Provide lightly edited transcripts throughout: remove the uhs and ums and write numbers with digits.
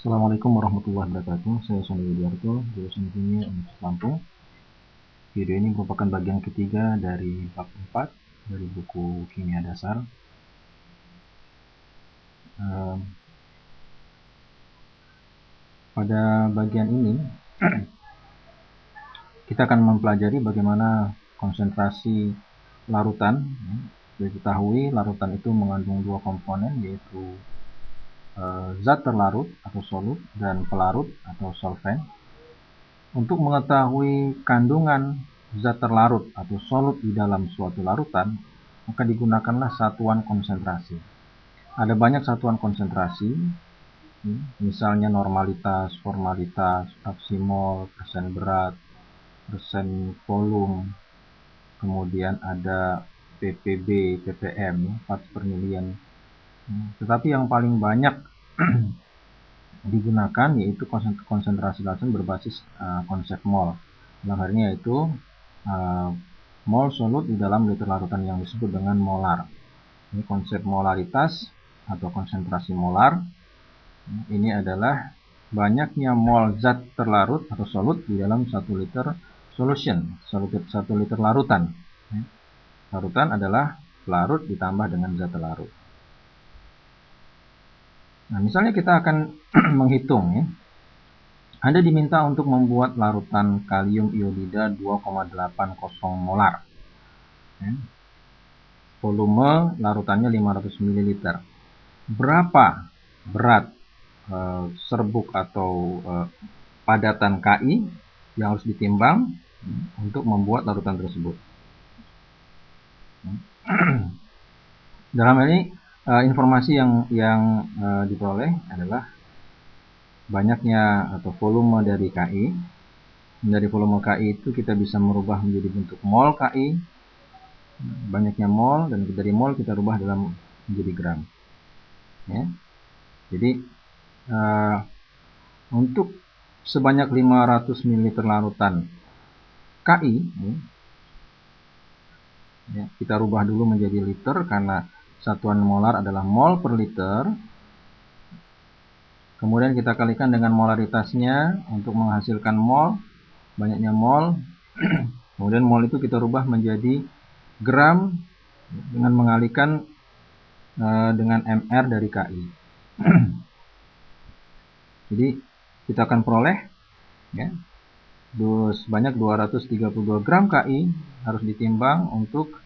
Assalamualaikum warahmatullahi wabarakatuh. Saya Sony Widiarto, jurusan Kimia Universitas Lampung. Video ini merupakan bagian ketiga dari bab 4 dari buku Kimia Dasar. Pada bagian ini kita akan mempelajari bagaimana konsentrasi larutan. Diketahui larutan itu mengandung dua komponen, yaitu zat terlarut atau solut dan pelarut atau solvent. Untuk mengetahui kandungan zat terlarut atau solut di dalam suatu larutan, maka digunakanlah satuan konsentrasi. Ada banyak satuan konsentrasi, misalnya normalitas, formalitas, fraksi mol, persen berat, persen volume, kemudian ada ppb, ppm, parts per million. Tetapi yang paling banyak digunakan yaitu konsentrasi larutan berbasis konsep mol. Dalam hal ini yaitu mol solut di dalam liter larutan yang disebut dengan molar. Ini konsep molaritas atau konsentrasi molar. Ini adalah banyaknya mol zat terlarut atau solut di dalam 1 liter solution, 1 liter larutan. Larutan adalah pelarut ditambah dengan zat terlarut. Nah, misalnya kita akan menghitung ya. Anda diminta untuk membuat larutan kalium iodida 2,80 molar. Volume larutannya 500 ml. Berapa berat serbuk atau padatan Ki yang harus ditimbang untuk membuat larutan tersebut? Dalam hal ini informasi yang diperoleh adalah banyaknya atau volume dari Ki. Dari volume Ki itu kita bisa merubah menjadi bentuk mol Ki. Banyaknya mol, dan dari mol kita rubah dalam menjadi gram. Ya. Jadi untuk sebanyak 500 ml larutan Ki, ya, kita rubah dulu menjadi liter karena satuan molar adalah mol per liter. Kemudian kita kalikan dengan molaritasnya untuk menghasilkan mol, banyaknya mol. Kemudian mol itu kita rubah menjadi gram dengan mengalikan dengan mr dari Ki. Jadi kita akan peroleh ya, sebanyak 232 gram Ki harus ditimbang untuk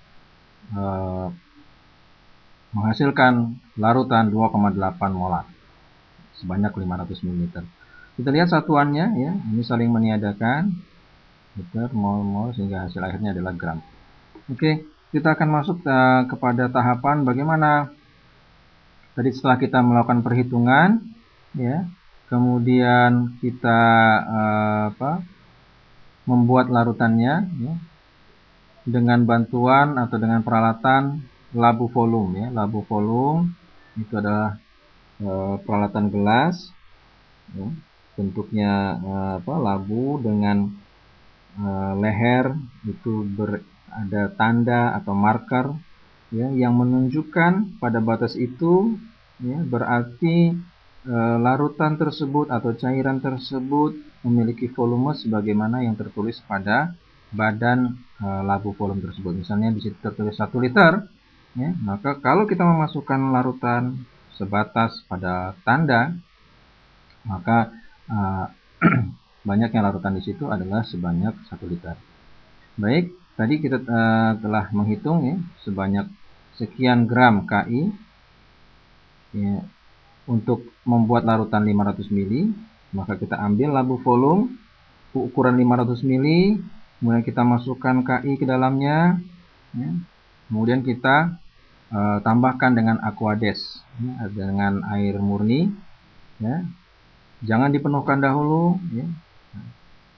menghasilkan larutan 2,8 molar sebanyak 500 ml. Kita lihat satuannya ya, ini saling meniadakan, liter, mol, sehingga hasil akhirnya adalah gram. Oke, kita akan masuk kepada tahapan bagaimana tadi setelah kita melakukan perhitungan ya, kemudian kita membuat larutannya ya, dengan bantuan atau dengan peralatan labu volume ya. Labu volume itu adalah peralatan gelas ya, bentuknya labu dengan leher itu ada tanda atau marker ya, yang menunjukkan pada batas itu ya, berarti larutan tersebut atau cairan tersebut memiliki volume sebagaimana yang tertulis pada badan labu volume tersebut. Misalnya di situ tertulis 1 liter ya, maka kalau kita memasukkan larutan sebatas pada tanda, maka banyaknya larutan di situ adalah sebanyak 1 liter. Baik, tadi kita telah menghitung ya, sebanyak sekian gram Ki ya, untuk membuat larutan 500 ml, maka kita ambil labu volume ukuran 500 ml, kemudian kita masukkan Ki ke dalamnya ya, kemudian kita tambahkan dengan aquades ya, dengan air murni ya. Jangan dipenuhkan dahulu ya,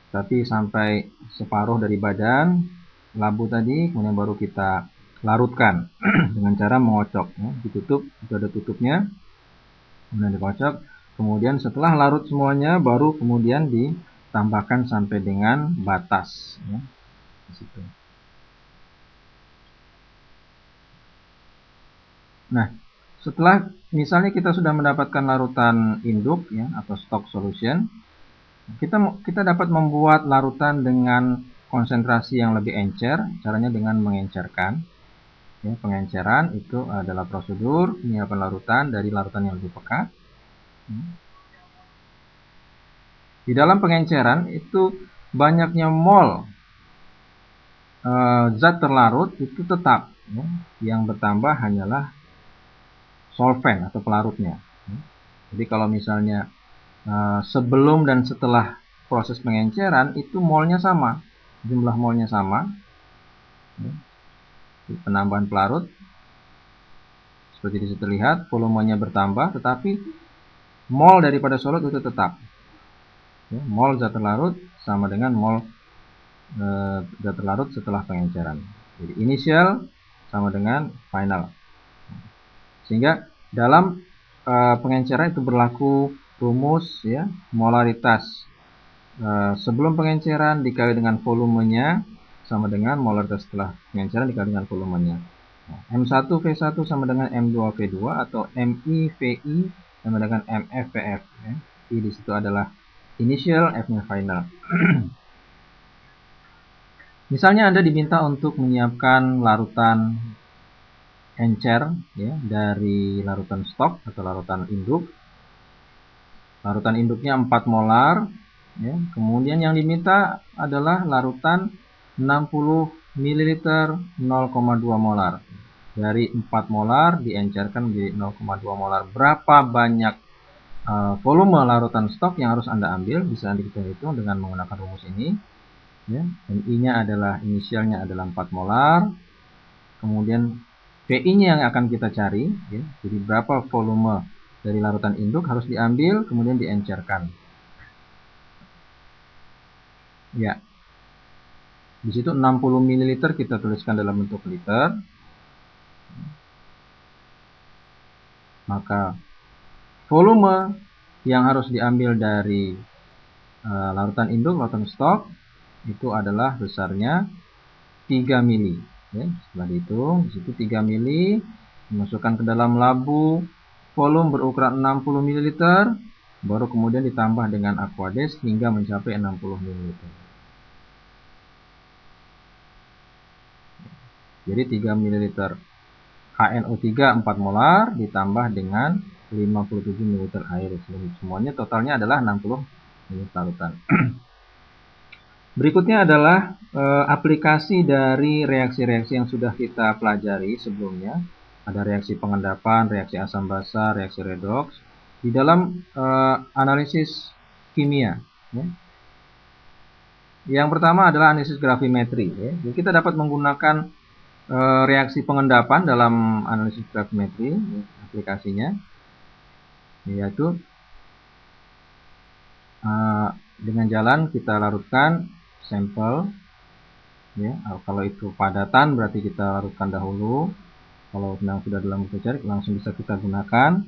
tapi sampai separuh dari badan labu tadi, kemudian baru kita larutkan dengan cara mengocok ya. Ditutup, itu ada tutupnya, kemudian dikocok. Kemudian setelah larut semuanya baru kemudian ditambahkan sampai dengan batas ya, di situ. Nah, Setelah misalnya kita sudah mendapatkan larutan induk ya atau stock solution, kita dapat membuat larutan dengan konsentrasi yang lebih encer. Caranya dengan mengencerkan. Ya, pengenceran itu adalah prosedur penyiapan larutan dari larutan yang lebih pekat. Di dalam pengenceran itu banyaknya mol zat terlarut itu tetap, ya. Yang bertambah hanyalah solvent atau pelarutnya. Jadi kalau misalnya sebelum dan setelah proses pengenceran itu molnya sama, jumlah molnya sama. Penambahan pelarut seperti di situ terlihat, volumenya bertambah, tetapi mol daripada solut itu tetap. Ya, mol zat terlarut sama dengan mol zat terlarut setelah pengenceran. Jadi initial sama dengan final. Sehingga dalam pengenceran itu berlaku rumus ya molaritas sebelum pengenceran dikali dengan volumenya sama dengan molaritas setelah pengenceran dikali dengan volumenya. M1V1 sama dengan M2V2 atau MI-VI sama dengan MF-VF. Ya. I di situ adalah initial, F-nya final. Misalnya Anda diminta untuk menyiapkan larutan encer ya, dari larutan stok atau larutan induk. Larutan induknya 4 molar. Ya. Kemudian yang diminta adalah larutan 60 ml 0,2 molar. Dari 4 molar diencerkan menjadi 0,2 molar. Berapa banyak volume larutan stok yang harus Anda ambil? Bisa Anda hitung dengan menggunakan rumus ini. Ya. MI-nya adalah inisialnya adalah 4 molar. Kemudian VI-nya yang akan kita cari. Ya. Jadi berapa volume dari larutan induk harus diambil kemudian diencerkan. Ya. Di situ 60 ml kita tuliskan dalam bentuk liter. Maka volume yang harus diambil dari larutan induk, larutan stok itu adalah besarnya 3 mili. Ya, setelah dihitung, di situ 3 mili dimasukkan ke dalam labu volume berukuran 60 ml, baru kemudian ditambah dengan aquades hingga mencapai 60 ml. Jadi 3 ml HNO3 4 molar ditambah dengan 57 ml air. Semuanya totalnya adalah 60 ml larutan. Berikutnya adalah aplikasi dari reaksi-reaksi yang sudah kita pelajari sebelumnya. Ada reaksi pengendapan, reaksi asam basa, reaksi redoks di dalam analisis kimia. Ya. Yang pertama adalah analisis gravimetri. Ya. Jadi kita dapat menggunakan reaksi pengendapan dalam analisis gravimetri, ya, aplikasinya, yaitu dengan jalan kita larutkan sampel. Ya, kalau itu padatan berarti kita larutkan dahulu. Kalau memang sudah dalam bentuk cair langsung bisa kita gunakan.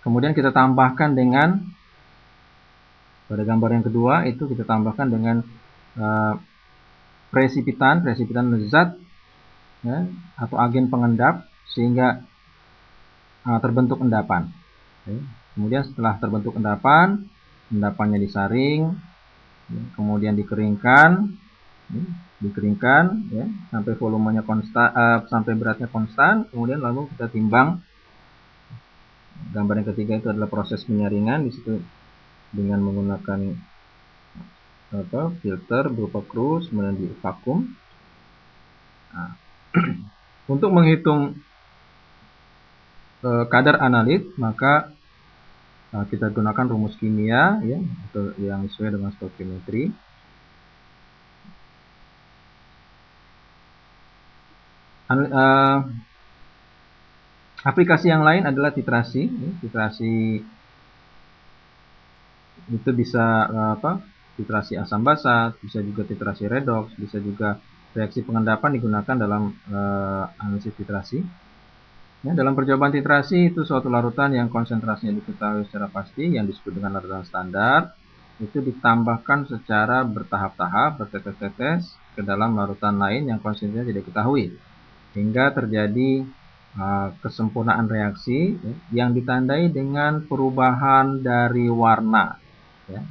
Kemudian kita tambahkan dengan pada gambar yang kedua itu kita tambahkan dengan presipitan zat ya, atau agen pengendap sehingga terbentuk endapan. Ya. Kemudian setelah terbentuk endapan, endapannya disaring, ya, kemudian dikeringkan ya, sampai volumenya konstan, sampai beratnya konstan, kemudian lalu kita timbang. Gambar yang ketiga itu adalah proses penyaringan, di situ dengan menggunakan filter berupa krus, kemudian di vakum. Nah, untuk menghitung kadar analit, maka kita gunakan rumus kimia ya, atau yang sesuai dengan stoichiometry. Aplikasi yang lain adalah titrasi. Ya. Titrasi itu bisa titrasi asam basa, bisa juga titrasi redoks, bisa juga reaksi pengendapan digunakan dalam analisis titrasi. Ya, dalam percobaan titrasi itu suatu larutan yang konsentrasinya diketahui secara pasti yang disebut dengan larutan standar itu ditambahkan secara bertahap-tahap, bertetes-tetes ke dalam larutan lain yang konsentrasinya tidak diketahui hingga terjadi kesempurnaan reaksi yang ditandai dengan perubahan dari warna. Ya.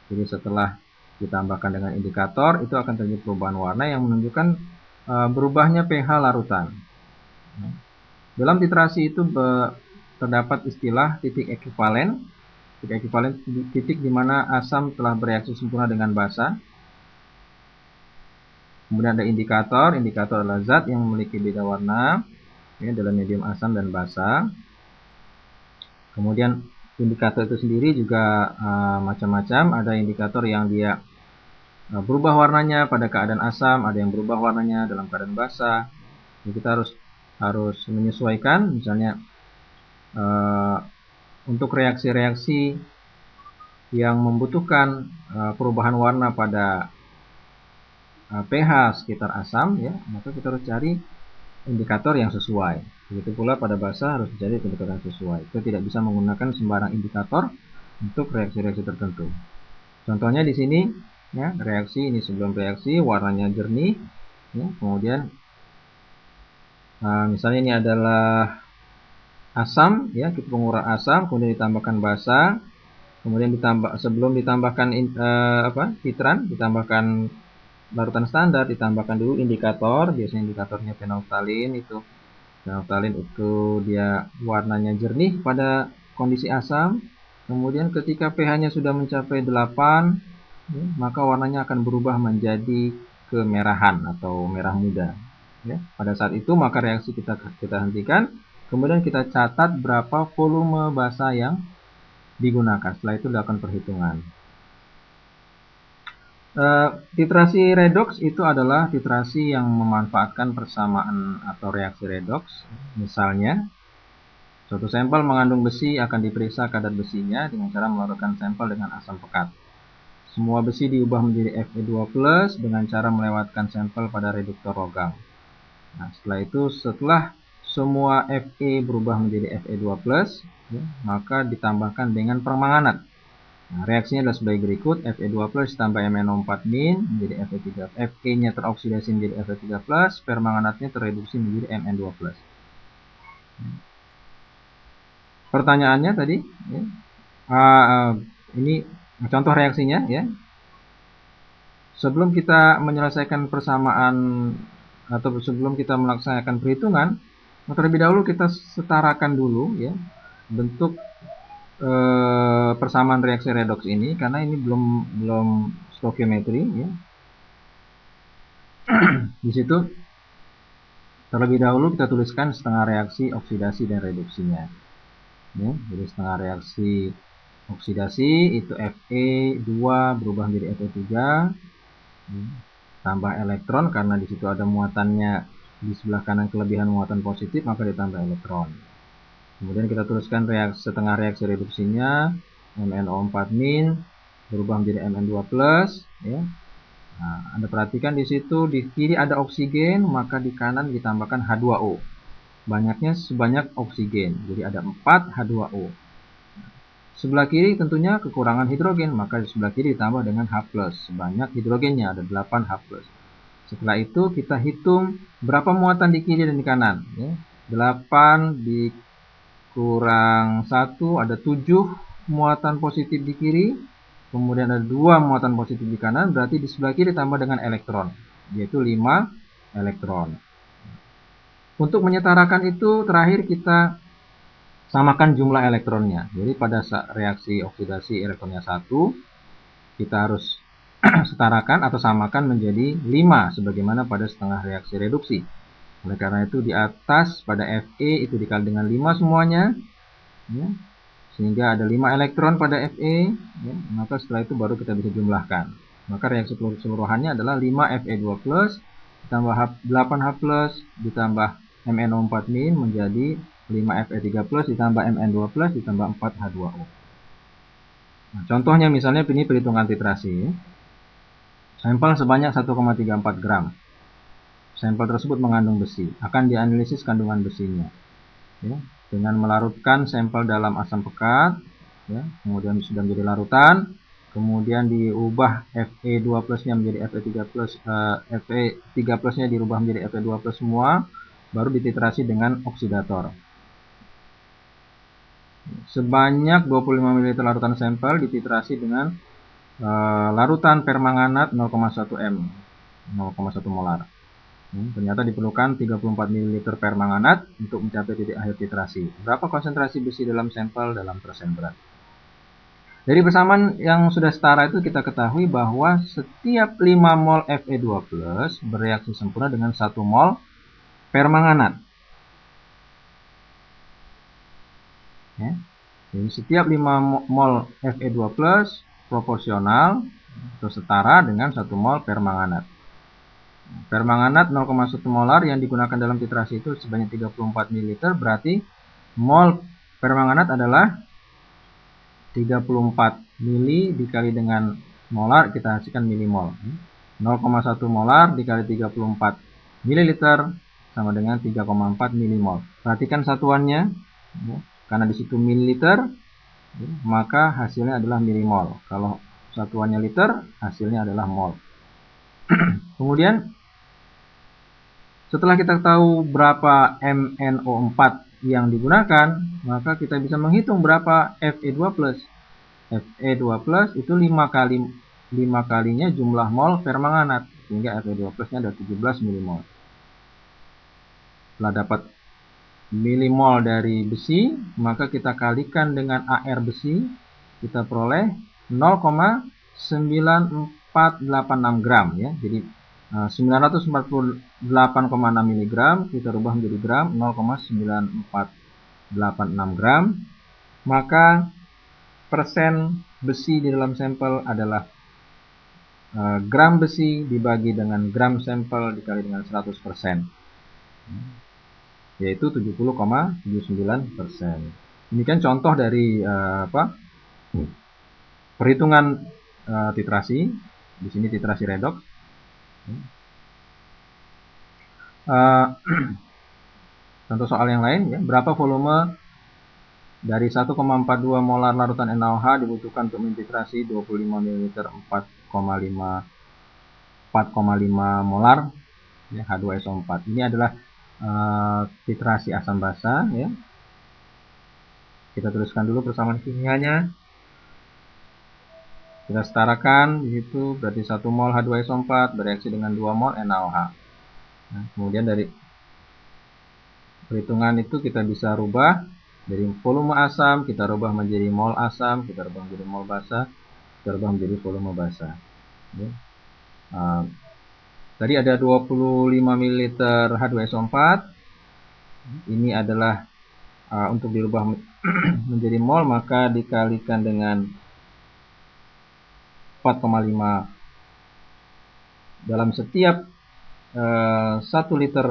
Jadi setelah ditambahkan dengan indikator, itu akan terjadi perubahan warna yang menunjukkan berubahnya pH larutan. Dalam titrasi itu terdapat istilah titik ekivalen. Titik ekivalen titik di mana asam telah bereaksi sempurna dengan basa. Kemudian ada indikator. Indikator adalah zat yang memiliki beda warna ya, dalam medium asam dan basa. Kemudian indikator itu sendiri juga macam-macam. Ada indikator yang dia berubah warnanya pada keadaan asam, ada yang berubah warnanya dalam keadaan basa. Jadi kita harus menyesuaikan. Misalnya untuk reaksi-reaksi yang membutuhkan perubahan warna pada pH sekitar asam, ya, maka kita harus cari indikator yang sesuai. Begitu pula pada basa harus dicari indikator yang sesuai. Kita tidak bisa menggunakan sembarang indikator untuk reaksi-reaksi tertentu. Contohnya di sini, ya, reaksi ini sebelum reaksi warnanya jernih, ya, kemudian misalnya ini adalah asam, ya, kita pengurangan asam, kemudian ditambahkan basa, kemudian sebelum ditambahkan titran, ditambahkan larutan standar, ditambahkan dulu indikator. Biasanya indikatornya fenolftalin itu. Fenolftalin itu dia warnanya jernih pada kondisi asam. Kemudian ketika pH-nya sudah mencapai 8, ya, maka warnanya akan berubah menjadi kemerahan atau merah muda. Ya, pada saat itu maka reaksi kita hentikan. Kemudian kita catat berapa volume basa yang digunakan. Setelah itu dilakukan perhitungan. Titrasi redoks itu adalah titrasi yang memanfaatkan persamaan atau reaksi redoks. Misalnya, suatu sampel mengandung besi akan diperiksa kadar besinya dengan cara melarutkan sampel dengan asam pekat. Semua besi diubah menjadi Fe2+ dengan cara melewatkan sampel pada reduktor logam. Nah, setelah semua Fe berubah menjadi Fe2+, ya, maka ditambahkan dengan permanganat. Nah, reaksinya adalah sebagai berikut. Fe2+ ditambah MnO4- menjadi Fe3. Fe-nya teroksidasi menjadi Fe3+, permanganatnya tereduksi menjadi Mn2+. Pertanyaannya tadi, ya, ini contoh reaksinya, ya. Sebelum kita menyelesaikan persamaan atau sebelum kita melaksanakan perhitungan, terlebih dahulu kita setarakan dulu, ya, bentuk persamaan reaksi redoks ini, karena ini belum stoikiometri, ya. Di situ terlebih dahulu kita tuliskan setengah reaksi oksidasi dan reduksinya, ya. Jadi setengah reaksi oksidasi itu Fe2 berubah menjadi Fe3, ya, tambah elektron karena di situ ada muatannya di sebelah kanan kelebihan muatan positif, maka ditambah elektron. Kemudian kita tuliskan setengah reaksi reduksinya, MnO4- berubah menjadi Mn2+, ya. Nah, Anda perhatikan di situ di kiri ada oksigen, maka di kanan ditambahkan H2O. Banyaknya sebanyak oksigen, jadi ada 4 H2O. Sebelah kiri tentunya kekurangan hidrogen, maka di sebelah kiri ditambah dengan H+. Sebanyak hidrogennya ada 8 H+. Setelah itu kita hitung berapa muatan di kiri dan di kanan, ya. 8 dikurang 1 ada 7 muatan positif di kiri, kemudian ada 2 muatan positif di kanan, berarti di sebelah kiri tambah dengan elektron, yaitu 5 elektron. Untuk menyetarakan itu terakhir kita samakan jumlah elektronnya. Jadi pada reaksi oksidasi elektronnya 1, kita harus setarakan atau samakan menjadi 5 sebagaimana pada setengah reaksi reduksi. Oleh karena itu di atas pada Fe itu dikali dengan 5 semuanya, ya, sehingga ada 5 elektron pada Fe, ya, maka setelah itu baru kita bisa jumlahkan. Maka reaksi keseluruhannya adalah 5 Fe2+ ditambah 8 H+ ditambah MnO4- menjadi 5 Fe3+ ditambah Mn2+ ditambah 4 H2O. Nah, contohnya misalnya ini perhitungan titrasi. Sampel sebanyak 1,34 gram. Sampel tersebut mengandung besi. Akan dianalisis kandungan besinya, ya, dengan melarutkan sampel dalam asam pekat, ya, kemudian sudah menjadi larutan, kemudian diubah Fe2+-nya menjadi Fe3+, Fe3+-nya dirubah menjadi Fe2+ semua, baru dititrasi dengan oksidator. Sebanyak 25 ml larutan sampel dititrasi dengan larutan permanganat 0,1 m, 0,1 molar. Ternyata diperlukan 34 ml permanganat untuk mencapai titik akhir titrasi. Berapa konsentrasi besi dalam sampel dalam persen berat? Dari persamaan yang sudah setara itu kita ketahui bahwa setiap 5 mol Fe2+ bereaksi sempurna dengan 1 mol permanganat. Ya. Jadi setiap 5 mol Fe2+ proporsional atau setara dengan 1 mol permanganat. Permanganat 0,1 molar yang digunakan dalam titrasi itu sebanyak 34 ml, berarti mol permanganat adalah 34 mili dikali dengan molar, kita hasilkan milimol. 0,1 molar dikali 34 ml sama dengan 3,4 milimol. Perhatikan satuannya, karena di situ mililiter, maka hasilnya adalah milimol. Kalau satuannya liter, hasilnya adalah mol. Kemudian setelah kita tahu berapa MnO4 yang digunakan, maka kita bisa menghitung berapa Fe2+. Fe2+ itu 5 kalinya jumlah mol permanganat, sehingga Fe2+-nya ada 17 milimol. Setelah dapat milimol dari besi, maka kita kalikan dengan AR besi, kita peroleh 0,9486 gram ya. Jadi 948,6 mg kita rubah menjadi gram, 0,9486 gram. Maka persen besi di dalam sampel adalah gram besi dibagi dengan gram sampel dikali dengan 100%, yaitu 70,79%. Demikian contoh dari perhitungan titrasi. Di sini titrasi redoks. Contoh soal yang lain ya, berapa volume dari 1,42 molar larutan NaOH dibutuhkan untuk mentitrasi 25 ml 4,5 molar ya, H2SO4. Ini adalah titrasi asam basa ya. Kita tuliskan dulu persamaan kimianya. Kita setarakan di situ, berarti 1 mol H2SO4 bereaksi dengan 2 mol NaOH. Nah, kemudian dari perhitungan itu kita bisa rubah dari volume asam, kita rubah menjadi mol asam, kita rubah menjadi mol basa, kita rubah menjadi volume basa. Ya. Tadi ada 25 ml H2SO4. Ini adalah untuk dirubah menjadi mol, maka dikalikan dengan 4,5. Dalam setiap 1 liter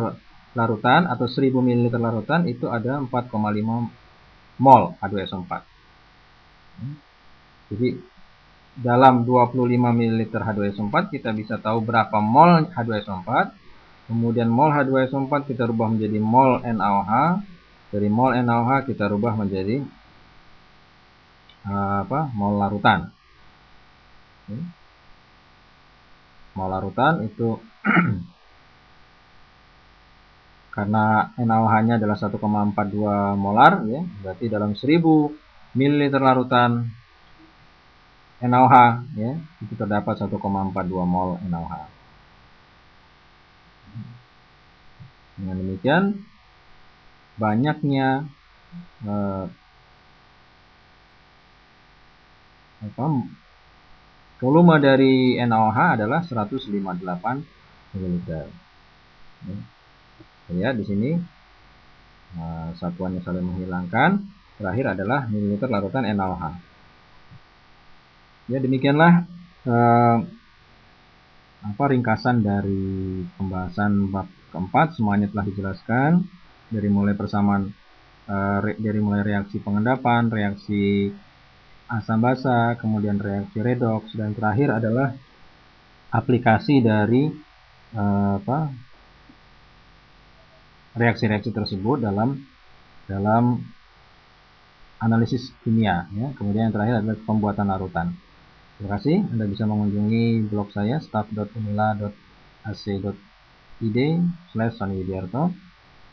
larutan atau 1000 ml larutan itu ada 4,5 mol H2SO4. Jadi dalam 25 ml H2SO4 kita bisa tahu berapa mol H2SO4. Kemudian mol H2SO4 kita rubah menjadi mol NaOH. Dari mol NaOH kita rubah menjadi mol larutan. Mol larutan itu karena NaOH-nya adalah 1,42 molar ya, berarti dalam 1000 ml larutan NaOH ya, itu terdapat 1,42 mol NaOH. Dengan demikian banyaknya volume dari NaOH adalah 158 ml. Ya, di sini satuannya saling menghilangkan. Terakhir adalah mililiter larutan NaOH. Ya, demikianlah ringkasan dari pembahasan bab keempat. Semuanya telah dijelaskan dari mulai persamaan dari mulai reaksi pengendapan, reaksi asam basa, kemudian reaksi redoks, dan terakhir adalah aplikasi dari reaksi-reaksi tersebut dalam analisis kimia ya. Kemudian yang terakhir adalah pembuatan larutan. Terima kasih. Anda bisa mengunjungi blog saya staff.unila.ac.id/soniwidiarto.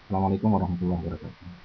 Assalamualaikum warahmatullahi wabarakatuh.